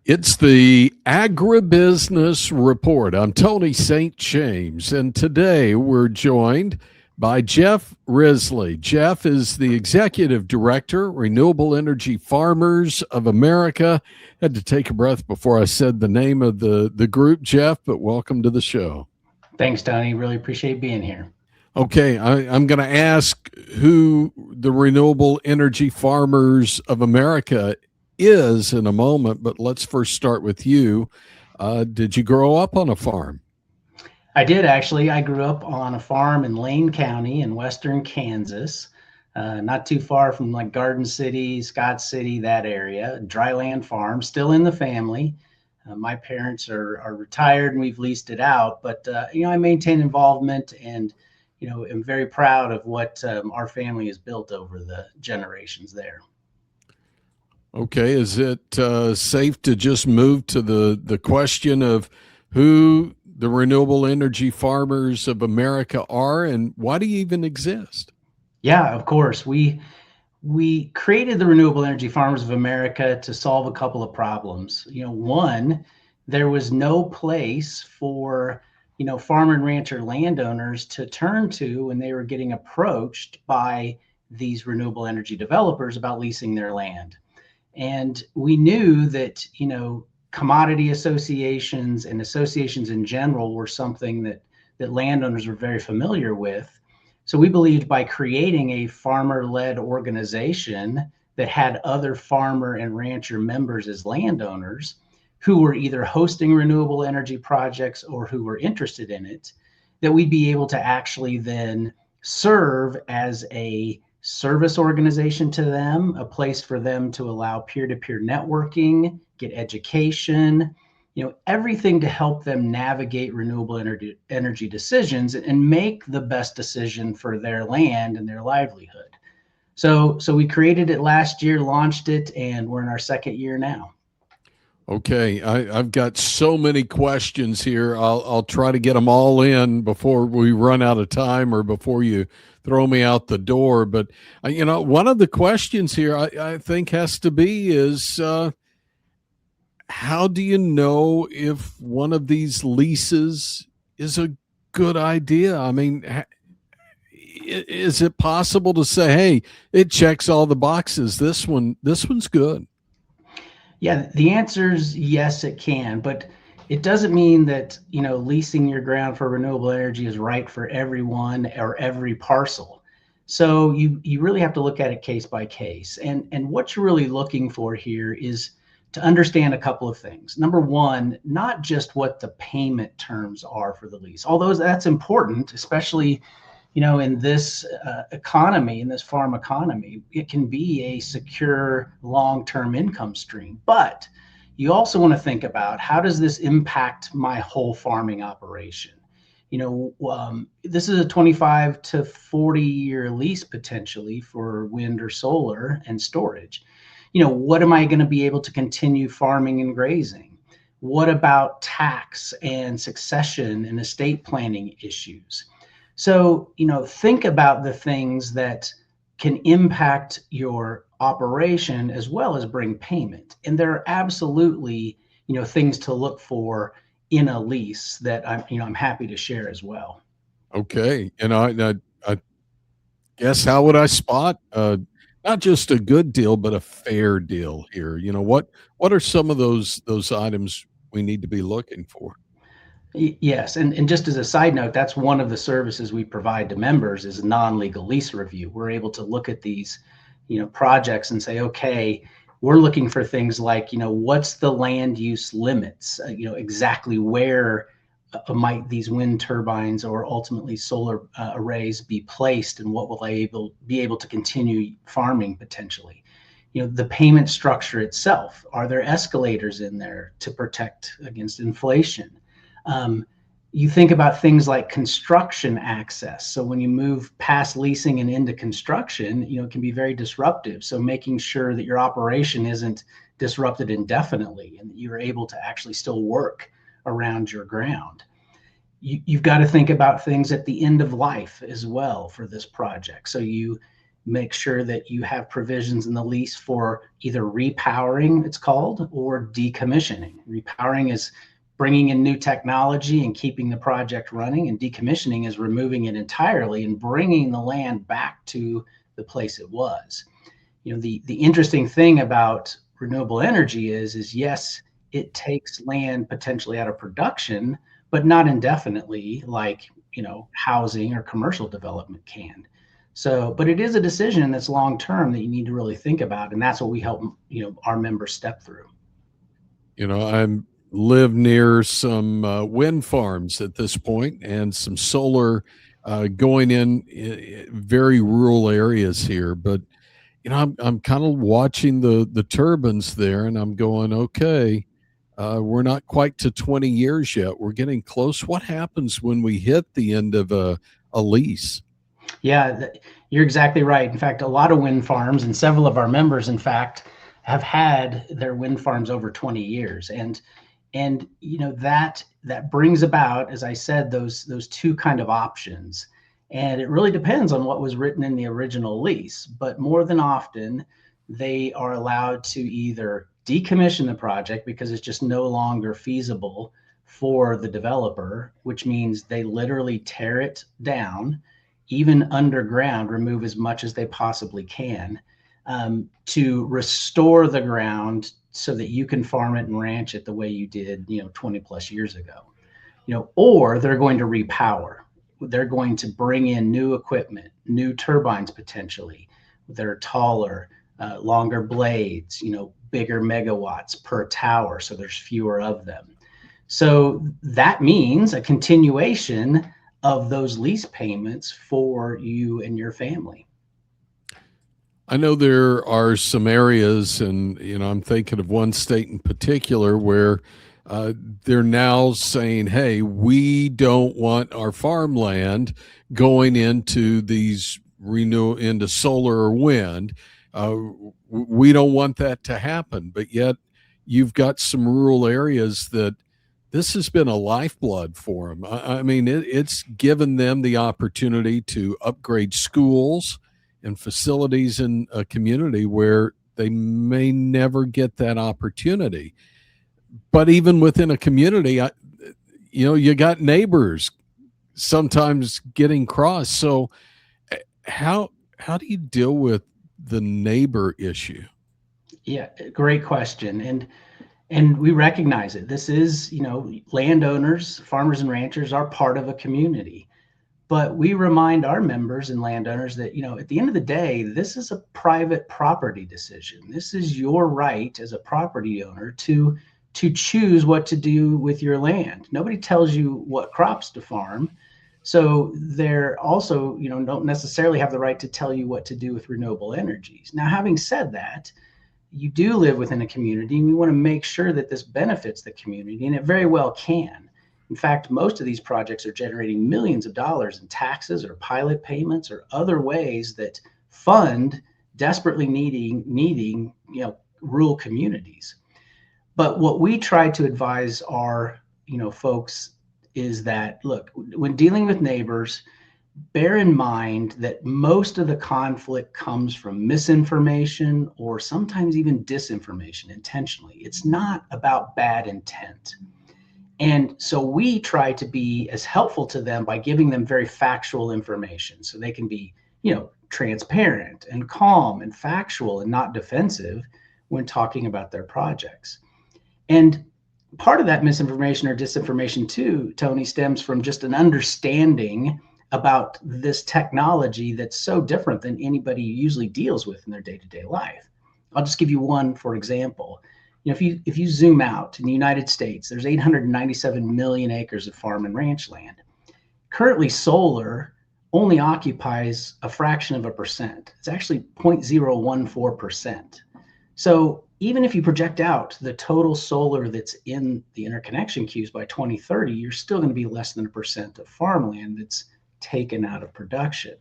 It's the Agribusiness Report. I'm Tony St. James, and today we're joined by Jeff Risley. Jeff is the Executive Director, Renewable Energy Farmers of America. Had to take a breath before I said the name of the group, Jeff, but welcome to the show. Thanks, Tony. Really appreciate being here. Okay, I'm going to ask who the Renewable Energy Farmers of America is in a moment, but let's first start with you. Did you grow up on a farm? I did actually. I grew up on a farm in Lane County in western Kansas, not too far from like Garden City, Scott City, that area. Dryland farm, still in the family. My parents are retired and we've leased it out, but I maintain involvement and am very proud of what our family has built over the generations there. Okay, is it safe to just move to the question of who the Renewable Energy Farmers of America are and why do you even exist? Yeah, of course. We created the Renewable Energy Farmers of America to solve a couple of problems. One, there was no place for, farmer and rancher landowners to turn to when they were getting approached by these renewable energy developers about leasing their land. And we knew that, commodity associations and associations in general were something that landowners were very familiar with. So we believed by creating a farmer-led organization that had other farmer and rancher members as landowners who were either hosting renewable energy projects or who were interested in it, that we'd be able to actually then serve as a service organization to them, a place for them to allow peer-to-peer networking, get education, everything to help them navigate renewable energy decisions and make the best decision for their land and their livelihood. So we created it last year, launched it, and we're in our second year now. Okay, I've got so many questions here. I'll try to get them all in before we run out of time or before you throw me out the door. But one of the questions here I think has to be is how do you know if one of these leases is a good idea? I mean, is it possible to say, hey, it checks all the boxes? This one's good. Yeah, the answer is yes, it can, but it doesn't mean that, leasing your ground for renewable energy is right for everyone or every parcel. So you really have to look at it case by case. And what you're really looking for here is to understand a couple of things. Number one, not just what the payment terms are for the lease, although that's important, especially in this economy, in this farm economy. It can be a secure long-term income stream, but you also want to think about how does this impact my whole farming operation? This is a 25 to 40 year lease potentially for wind or solar and storage. What am I going to be able to continue farming and grazing? What about tax and succession and estate planning issues? So, think about the things that can impact your operation as well as bring payment. And there are absolutely, things to look for in a lease that I'm happy to share as well. Okay, and I guess how would I spot not just a good deal, but a fair deal here? What are some of those items we need to be looking for? Yes, and just as a side note, that's one of the services we provide to members is non-legal lease review. We're able to look at these, projects and say, okay, we're looking for things like, what's the land use limits? Exactly where might these wind turbines or ultimately solar arrays be placed, and what will I be able to continue farming potentially? The payment structure itself. Are there escalators in there to protect against inflation? You think about things like construction access. So when you move past leasing and into construction, it can be very disruptive. So making sure that your operation isn't disrupted indefinitely and that you're able to actually still work around your ground. You've got to think about things at the end of life as well for this project. So make sure that you have provisions in the lease for either repowering, it's called, or decommissioning. Repowering is bringing in new technology and keeping the project running, and decommissioning is removing it entirely and bringing the land back to the place it was. The interesting thing about renewable energy is yes, it takes land potentially out of production, but not indefinitely like housing or commercial development can. So, but it is a decision that's long term that you need to really think about, and that's what we help our members step through. I live near some wind farms at this point, and some solar going in very rural areas here. But I'm kind of watching the turbines there, and I'm going, okay, we're not quite to 20 years yet. We're getting close. What happens when we hit the end of a lease? Yeah, you're exactly right. In fact, a lot of wind farms, and several of our members, in fact, have had their wind farms over 20 years. And that brings about, as I said, those two kind of options. And it really depends on what was written in the original lease. But more than often, they are allowed to either decommission the project because it's just no longer feasible for the developer, which means they literally tear it down, even underground, remove as much as they possibly can, to restore the ground so that you can farm it and ranch it the way you did 20 plus years ago. Or they're going to repower. They're going to bring in new equipment, new turbines potentially. They're taller, longer blades, bigger megawatts per tower, so there's fewer of them. So that means a continuation of those lease payments for you and your family. I know there are some areas, and I'm thinking of one state in particular where they're now saying, "Hey, we don't want our farmland going into into solar or wind. We don't want that to happen." But yet, you've got some rural areas that this has been a lifeblood for them. I mean, it's given them the opportunity to upgrade schools and facilities in a community where they may never get that opportunity. But even within a community, you got neighbors sometimes getting cross. So how do you deal with the neighbor issue? Yeah, great question. And we recognize it. This is, landowners, farmers and ranchers are part of a community. But we remind our members and landowners that, at the end of the day, this is a private property decision. This is your right as a property owner to choose what to do with your land. Nobody tells you what crops to farm. So they're also, don't necessarily have the right to tell you what to do with renewable energies. Now, having said that, you do live within a community, and we want to make sure that this benefits the community, and it very well can. In fact, most of these projects are generating millions of dollars in taxes or pilot payments or other ways that fund desperately needing rural communities. But what we try to advise our folks is that, look, when dealing with neighbors, bear in mind that most of the conflict comes from misinformation or sometimes even disinformation intentionally. It's not about bad intent. And so we try to be as helpful to them by giving them very factual information so they can be, transparent and calm and factual and not defensive when talking about their projects. And part of that misinformation or disinformation too, Tony, stems from just an understanding about this technology that's so different than anybody usually deals with in their day-to-day life. I'll just give you one, for example. If you zoom out in the United States, there's 897 million acres of farm and ranch land. Currently, solar only occupies a fraction of a percent. It's actually 0.014%. So even if you project out the total solar that's in the interconnection queues by 2030, you're still going to be less than 1% of farmland that's taken out of production.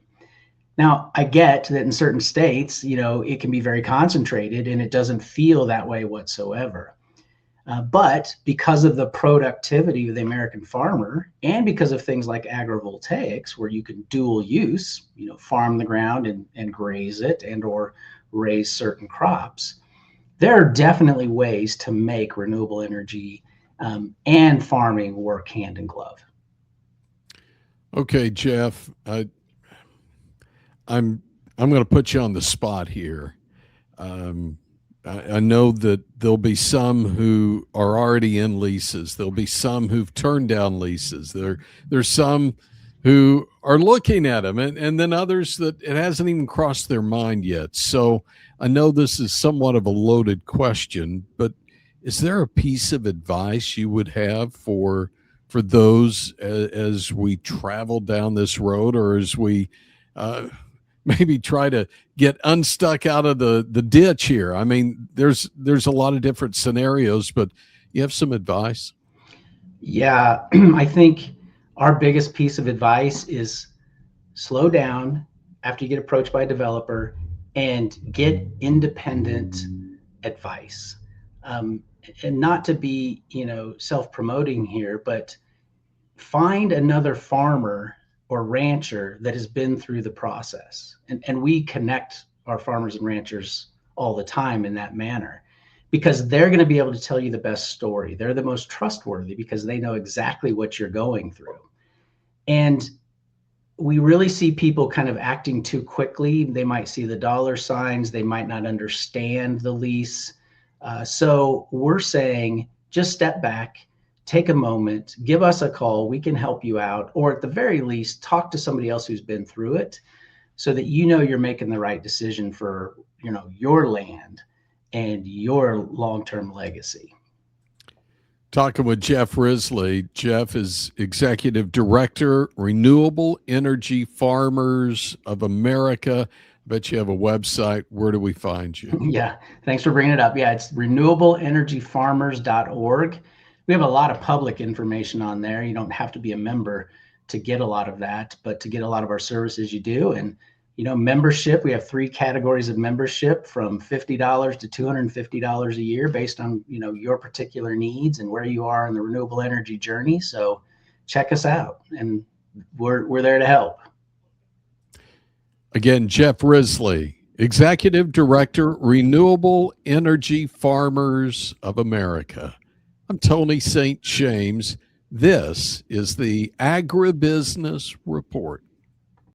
Now, I get that in certain states, it can be very concentrated and it doesn't feel that way whatsoever. But because of the productivity of the American farmer, and because of things like agrivoltaics, where you can dual use, farm the ground and graze it, and or raise certain crops, there are definitely ways to make renewable energy and farming work hand in glove. Okay, Jeff, I'm going to put you on the spot here. I know that there'll be some who are already in leases. There'll be some who've turned down leases. There's some who are looking at them, and then others that it hasn't even crossed their mind yet. So I know this is somewhat of a loaded question, but is there a piece of advice you would have for those as we travel down this road, or as we maybe try to get unstuck out of the ditch here? I mean, there's a lot of different scenarios, but you have some advice? Yeah, I think our biggest piece of advice is slow down after you get approached by a developer and get independent advice. And not to be, self-promoting here, but find another farmer or rancher that has been through the process. And we connect our farmers and ranchers all the time in that manner, because they're going to be able to tell you the best story. They're the most trustworthy because they know exactly what you're going through. And we really see people kind of acting too quickly. They might see the dollar signs. They might not understand the lease. So we're saying just step back, take a moment, give us a call. We can help you out, or at the very least, talk to somebody else who's been through it, so that you're making the right decision for your land and your long-term legacy. Talking with Jeff Risley. Jeff is Executive Director, Renewable Energy Farmers of America. I bet you have a website. Where do we find you? Yeah, thanks for bringing it up. Yeah, it's renewableenergyfarmers.org. We have a lot of public information on there. You don't have to be a member to get a lot of that, but to get a lot of our services, you do. And membership, we have 3 categories of membership, from $50 to $250 a year, based on your particular needs and where you are in the renewable energy journey. So check us out, and we're there to help. Again, Jeff Risley, Executive Director, Renewable Energy Farmers of America. I'm Tony St. James. This is the Agribusiness Report.